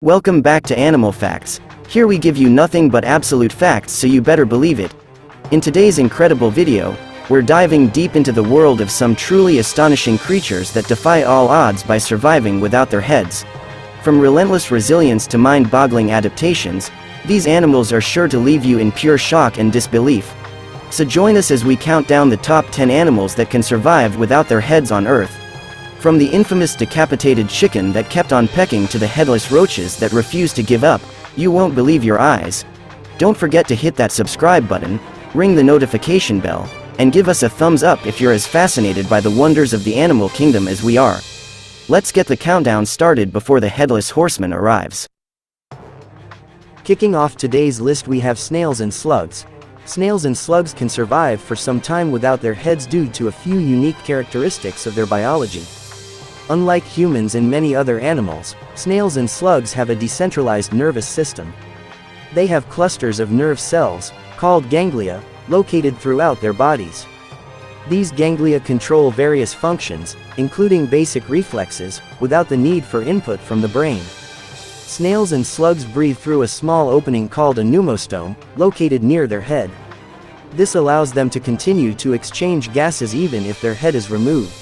Welcome back to Animal Facts. Here we give you nothing but absolute facts, so you better believe it. In today's incredible video, we're diving deep into the world of some truly astonishing creatures that defy all odds by surviving without their heads. From relentless resilience to mind-boggling adaptations, these animals are sure to leave you in pure shock and disbelief. So join us as we count down the top 10 animals that can survive without their heads on Earth. From the infamous decapitated chicken that kept on pecking to the headless roaches that refused to give up, you won't believe your eyes. Don't forget to hit that subscribe button, ring the notification bell, and give us a thumbs up if you're as fascinated by the wonders of the animal kingdom as we are. Let's get the countdown started before the headless horseman arrives. Kicking off today's list, we have snails and slugs. Snails and slugs can survive for some time without their heads due to a few unique characteristics of their biology. Unlike humans and many other animals, snails and slugs have a decentralized nervous system. They have clusters of nerve cells, called ganglia, located throughout their bodies. These ganglia control various functions, including basic reflexes, without the need for input from the brain. Snails and slugs breathe through a small opening called a pneumostome, located near their head. This allows them to continue to exchange gases even if their head is removed.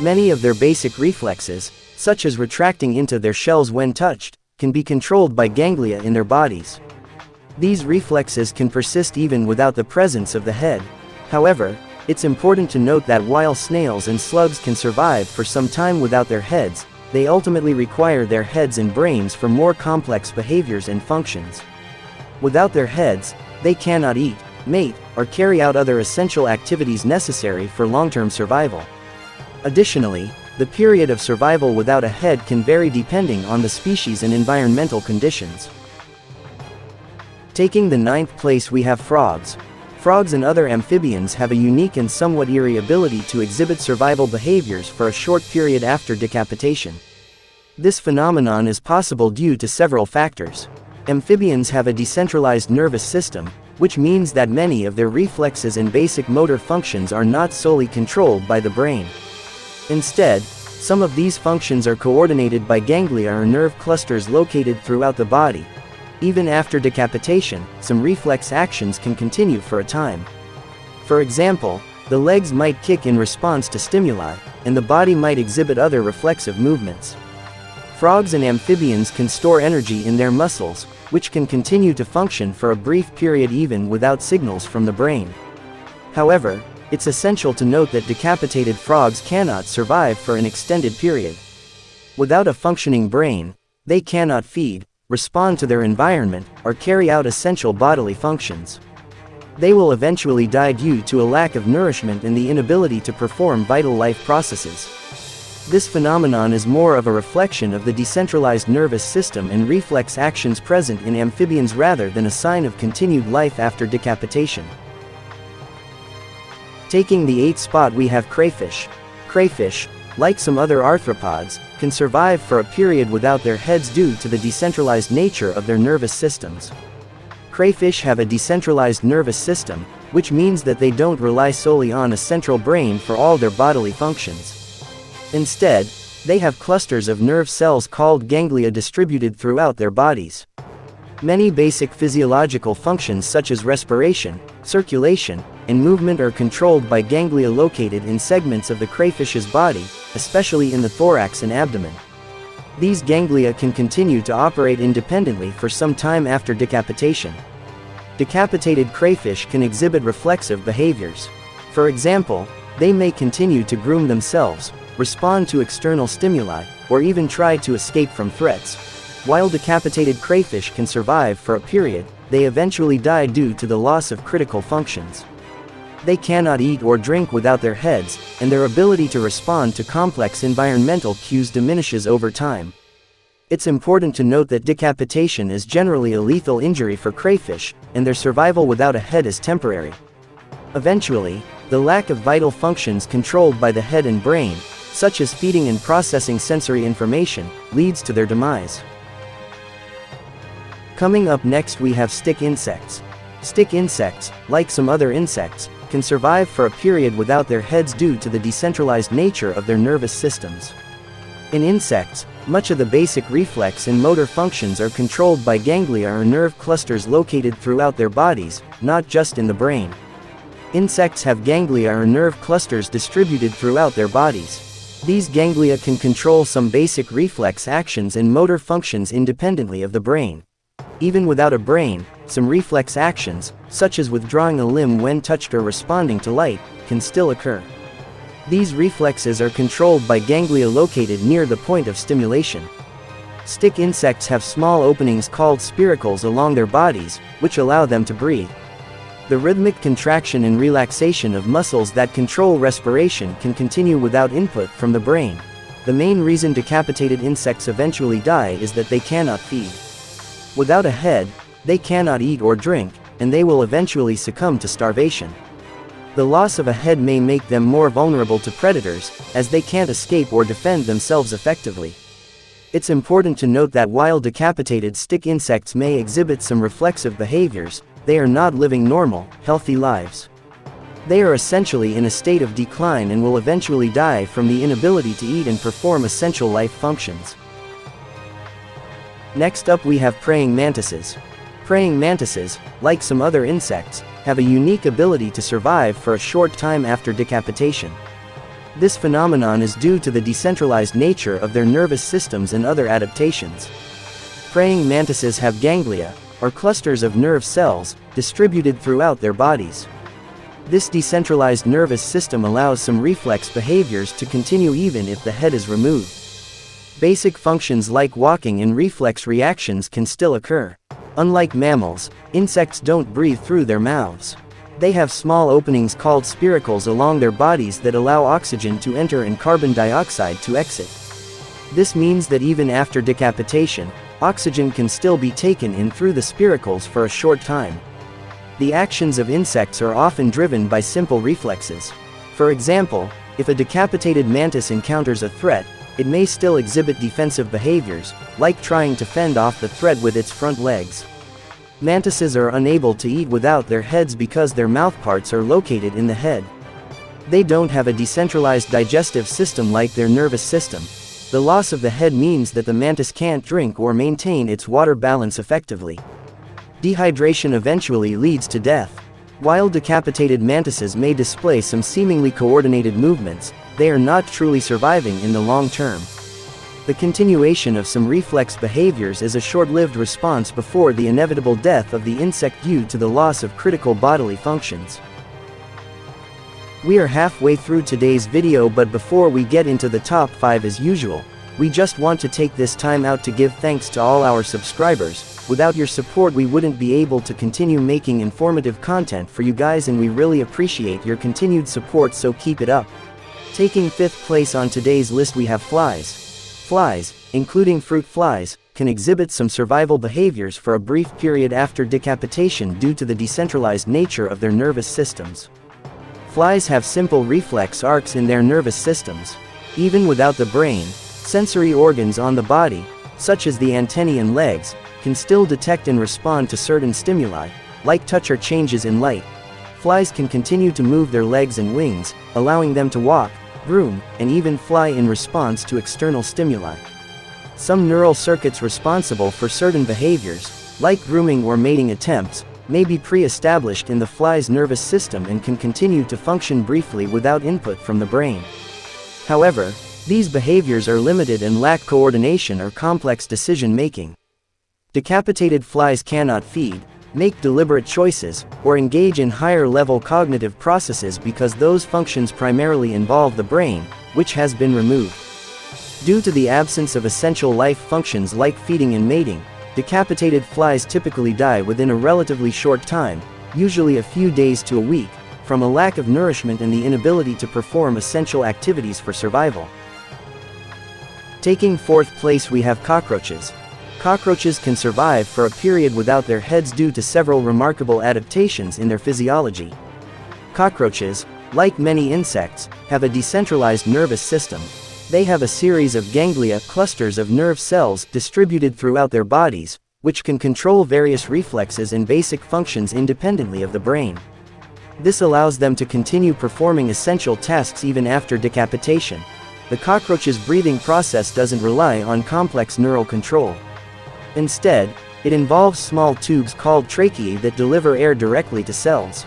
Many of their basic reflexes, such as retracting into their shells when touched, can be controlled by ganglia in their bodies. These reflexes can persist even without the presence of the head. However, it's important to note that while snails and slugs can survive for some time without their heads, they ultimately require their heads and brains for more complex behaviors and functions. Without their heads, they cannot eat, mate, or carry out other essential activities necessary for long-term survival. Additionally, the period of survival without a head can vary depending on the species and environmental conditions. Taking the 9th place, we have frogs. Frogs and other amphibians have a unique and somewhat eerie ability to exhibit survival behaviors for a short period after decapitation. This phenomenon is possible due to several factors. Amphibians have a decentralized nervous system, which means that many of their reflexes and basic motor functions are not solely controlled by the brain. Instead, some of these functions are coordinated by ganglia or nerve clusters located throughout the body. Even after decapitation, some reflex actions can continue for a time. For example, the legs might kick in response to stimuli, and the body might exhibit other reflexive movements. Frogs and amphibians can store energy in their muscles, which can continue to function for a brief period even without signals from the brain. However, it's essential to note that decapitated frogs cannot survive for an extended period. Without a functioning brain, they cannot feed, respond to their environment, or carry out essential bodily functions. They will eventually die due to a lack of nourishment and the inability to perform vital life processes. This phenomenon is more of a reflection of the decentralized nervous system and reflex actions present in amphibians rather than a sign of continued life after decapitation. Taking the 8th spot, we have crayfish. Crayfish, like some other arthropods, can survive for a period without their heads due to the decentralized nature of their nervous systems. Crayfish have a decentralized nervous system, which means that they don't rely solely on a central brain for all their bodily functions. Instead, they have clusters of nerve cells called ganglia distributed throughout their bodies. Many basic physiological functions such as respiration, circulation, and movement are controlled by ganglia located in segments of the crayfish's body, especially in the thorax and abdomen. These ganglia can continue to operate independently for some time after decapitation. Decapitated crayfish can exhibit reflexive behaviors. For example, they may continue to groom themselves, respond to external stimuli, or even try to escape from threats. While decapitated crayfish can survive for a period, they eventually die due to the loss of critical functions. They cannot eat or drink without their heads, and their ability to respond to complex environmental cues diminishes over time. It's important to note that decapitation is generally a lethal injury for crayfish, and their survival without a head is temporary. Eventually, the lack of vital functions controlled by the head and brain, such as feeding and processing sensory information, leads to their demise. Coming up next, we have stick insects. Stick insects, like some other insects, can survive for a period without their heads due to the decentralized nature of their nervous systems. In insects, Much of the basic reflex and motor functions are controlled by ganglia or nerve clusters located throughout their bodies, not just in the brain. Insects have ganglia or nerve clusters distributed throughout their bodies. These ganglia can control some basic reflex actions and motor functions independently of the brain. Even without a brain, some reflex actions, such as withdrawing a limb when touched or responding to light, can still occur. These reflexes are controlled by ganglia located near the point of stimulation. Stick insects have small openings called spiracles along their bodies, which allow them to breathe. The rhythmic contraction and relaxation of muscles that control respiration can continue without input from the brain. The main reason decapitated insects eventually die is that they cannot feed. Without a head, they cannot eat or drink, and they will eventually succumb to starvation. The loss of a head may make them more vulnerable to predators, as they can't escape or defend themselves effectively. It's important to note that while decapitated stick insects may exhibit some reflexive behaviors, they are not living normal, healthy lives. They are essentially in a state of decline and will eventually die from the inability to eat and perform essential life functions. Next up we have praying mantises. Praying mantises, like some other insects, have a unique ability to survive for a short time after decapitation. This phenomenon is due to the decentralized nature of their nervous systems and other adaptations. Praying mantises have ganglia, or clusters of nerve cells, distributed throughout their bodies. This decentralized nervous system allows some reflex behaviors to continue even if the head is removed. Basic functions like walking and reflex reactions can still occur. Unlike mammals, insects don't breathe through their mouths. They have small openings called spiracles along their bodies that allow oxygen to enter and carbon dioxide to exit. This means that even after decapitation, oxygen can still be taken in through the spiracles for a short time. The actions of insects are often driven by simple reflexes. For example, if a decapitated mantis encounters a threat, it may still exhibit defensive behaviors, like trying to fend off the threat with its front legs. Mantises are unable to eat without their heads because their mouthparts are located in the head. They don't have a decentralized digestive system like their nervous system. The loss of the head means that the mantis can't drink or maintain its water balance effectively. Dehydration eventually leads to death. While decapitated mantises may display some seemingly coordinated movements, they are not truly surviving in the long term. The continuation of some reflex behaviors is a short-lived response before the inevitable death of the insect due to the loss of critical bodily functions. We are halfway through today's video, but before we get into the top 5 as usual, we just want to take this time out to give thanks to all our subscribers. Without your support we wouldn't be able to continue making informative content for you guys, and we really appreciate your continued support, so keep it up. Taking 5th place on today's list we have flies. Flies, including fruit flies, can exhibit some survival behaviors for a brief period after decapitation due to the decentralized nature of their nervous systems. Flies have simple reflex arcs in their nervous systems. Even without the brain, sensory organs on the body, such as the antennae and legs, can still detect and respond to certain stimuli, like touch or changes in light. Flies can continue to move their legs and wings, allowing them to walk, broom, and even fly in response to external stimuli. Some neural circuits responsible for certain behaviors, like grooming or mating attempts, may be pre-established in the fly's nervous system and can continue to function briefly without input from the brain. However, these behaviors are limited and lack coordination or complex decision-making. Decapitated flies cannot feed, make deliberate choices, or engage in higher-level cognitive processes because those functions primarily involve the brain, which has been removed. Due to the absence of essential life functions like feeding and mating, decapitated flies typically die within a relatively short time, usually a few days to a week, from a lack of nourishment and the inability to perform essential activities for survival. Taking 4th place we have cockroaches. Cockroaches can survive for a period without their heads due to several remarkable adaptations in their physiology. Cockroaches, like many insects, have a decentralized nervous system. They have a series of ganglia, clusters of nerve cells distributed throughout their bodies, which can control various reflexes and basic functions independently of the brain. This allows them to continue performing essential tasks even after decapitation. the cockroach's breathing process doesn't rely on complex neural control. Instead, it involves small tubes called tracheae that deliver air directly to cells.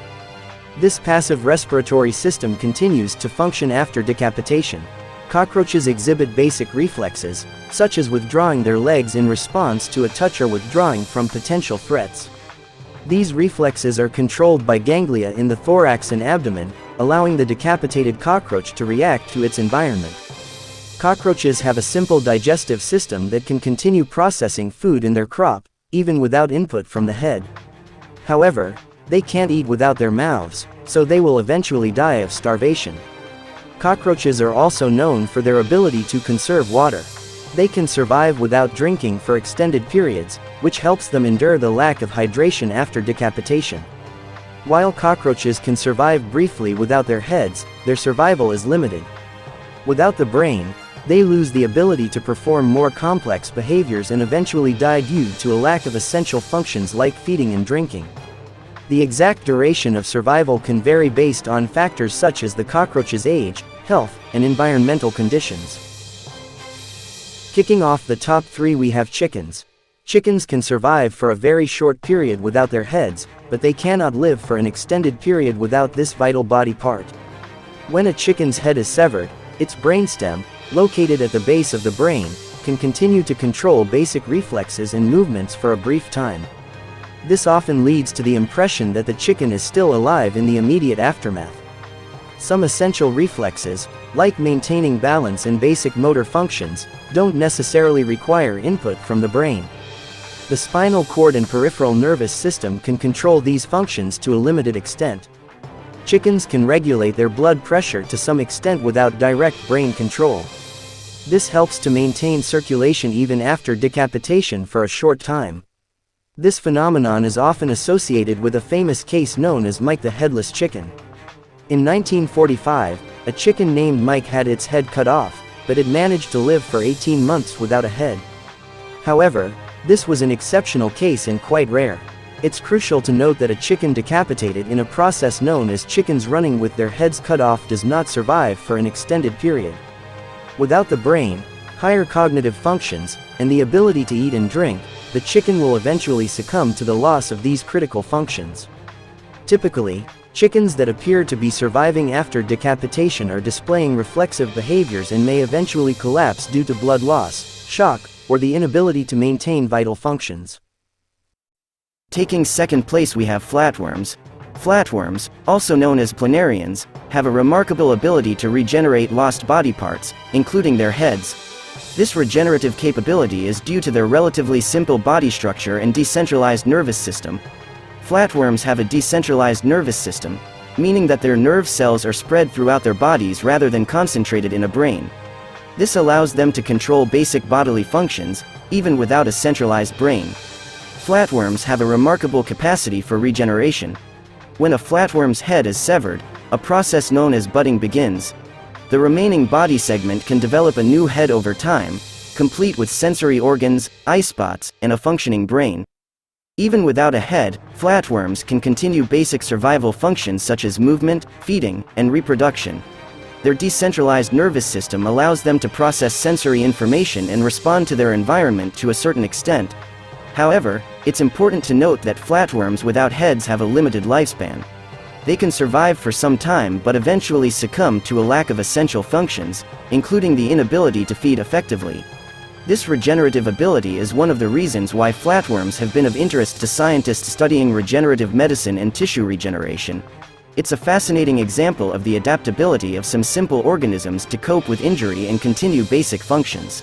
This passive respiratory system continues to function after decapitation. Cockroaches exhibit basic reflexes, such as withdrawing their legs in response to a touch or withdrawing from potential threats. These reflexes are controlled by ganglia in the thorax and abdomen, allowing the decapitated cockroach to react to its environment. Cockroaches have a simple digestive system that can continue processing food in their crop, even without input from the head. However, they can't eat without their mouths, so they will eventually die of starvation. Cockroaches are also known for their ability to conserve water. They can survive without drinking for extended periods, which helps them endure the lack of hydration after decapitation. While cockroaches can survive briefly without their heads, their survival is limited. Without the brain, they lose the ability to perform more complex behaviors and eventually die due to a lack of essential functions like feeding and drinking. The exact duration of survival can vary based on factors such as the cockroach's age, health, and environmental conditions. Kicking off the top 3, we have chickens. Chickens can survive for a very short period without their heads, but they cannot live for an extended period without this vital body part. When a chicken's head is severed, its brainstem, located at the base of the brain, can continue to control basic reflexes and movements for a brief time. This often leads to the impression that the chicken is still alive in the immediate aftermath. Some essential reflexes, like maintaining balance and basic motor functions, don't necessarily require input from the brain. The spinal cord and peripheral nervous system can control these functions to a limited extent. Chickens can regulate their blood pressure to some extent without direct brain control. This helps to maintain circulation even after decapitation for a short time. This phenomenon is often associated with a famous case known as Mike the Headless Chicken. In 1945, a chicken named Mike had its head cut off, but it managed to live for 18 months without a head. However, this was an exceptional case and quite rare. It's crucial to note that a chicken decapitated in a process known as chickens running with their heads cut off does not survive for an extended period. Without the brain, higher cognitive functions, and the ability to eat and drink, the chicken will eventually succumb to the loss of these critical functions. Typically, chickens that appear to be surviving after decapitation are displaying reflexive behaviors and may eventually collapse due to blood loss, shock, or the inability to maintain vital functions. Taking second place, we have flatworms. Flatworms, also known as planarians, have a remarkable ability to regenerate lost body parts, including their heads. This regenerative capability is due to their relatively simple body structure and decentralized nervous system. Flatworms have a decentralized nervous system, meaning that their nerve cells are spread throughout their bodies rather than concentrated in a brain. This allows them to control basic bodily functions, even without a centralized brain. Flatworms have a remarkable capacity for regeneration. When a flatworm's head is severed, a process known as budding begins. The remaining body segment can develop a new head over time, complete with sensory organs, eye spots, and a functioning brain. Even without a head, flatworms can continue basic survival functions such as movement, feeding, and reproduction. Their decentralized nervous system allows them to process sensory information and respond to their environment to a certain extent. However, it's important to note that flatworms without heads have a limited lifespan. They can survive for some time but eventually succumb to a lack of essential functions, including the inability to feed effectively. This regenerative ability is one of the reasons why flatworms have been of interest to scientists studying regenerative medicine and tissue regeneration. It's a fascinating example of the adaptability of some simple organisms to cope with injury and continue basic functions.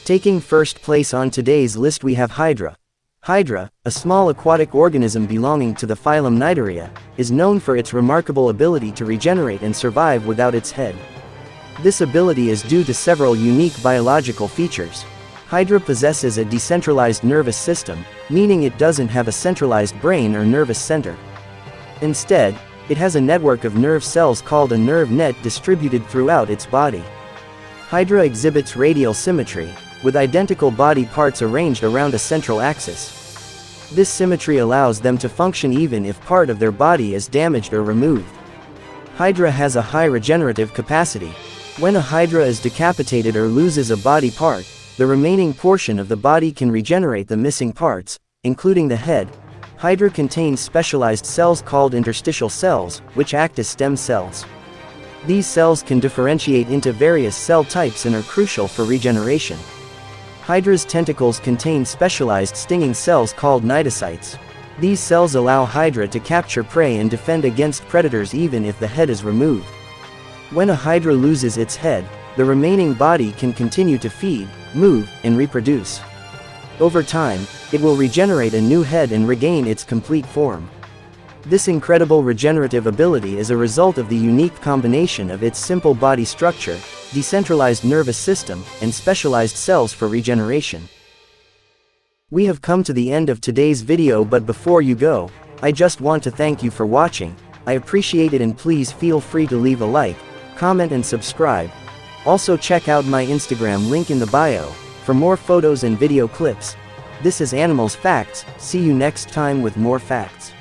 Taking first place on today's list, we have hydra. Hydra, a small aquatic organism belonging to the phylum Cnidaria, is known for its remarkable ability to regenerate and survive without its head. This ability is due to several unique biological features. Hydra possesses a decentralized nervous system, meaning it doesn't have a centralized brain or nervous center. Instead, it has a network of nerve cells called a nerve net distributed throughout its body. Hydra exhibits radial symmetry, with identical body parts arranged around a central axis. This symmetry allows them to function even if part of their body is damaged or removed. Hydra has a high regenerative capacity. When a hydra is decapitated or loses a body part, the remaining portion of the body can regenerate the missing parts, including the head. Hydra contains specialized cells called interstitial cells, which act as stem cells. These cells can differentiate into various cell types and are crucial for regeneration. Hydra's tentacles contain specialized stinging cells called cnidocytes. These cells allow Hydra to capture prey and defend against predators even if the head is removed. When a Hydra loses its head, the remaining body can continue to feed, move, and reproduce. Over time, it will regenerate a new head and regain its complete form. This incredible regenerative ability is a result of the unique combination of its simple body structure, decentralized nervous system, and specialized cells for regeneration. We have come to the end of today's video, but before you go, I just want to thank you for watching. I appreciate it, and please feel free to leave a like, comment and subscribe. Also check out my Instagram link in the bio, for more photos and video clips. This is Animals Facts. See you next time with more facts.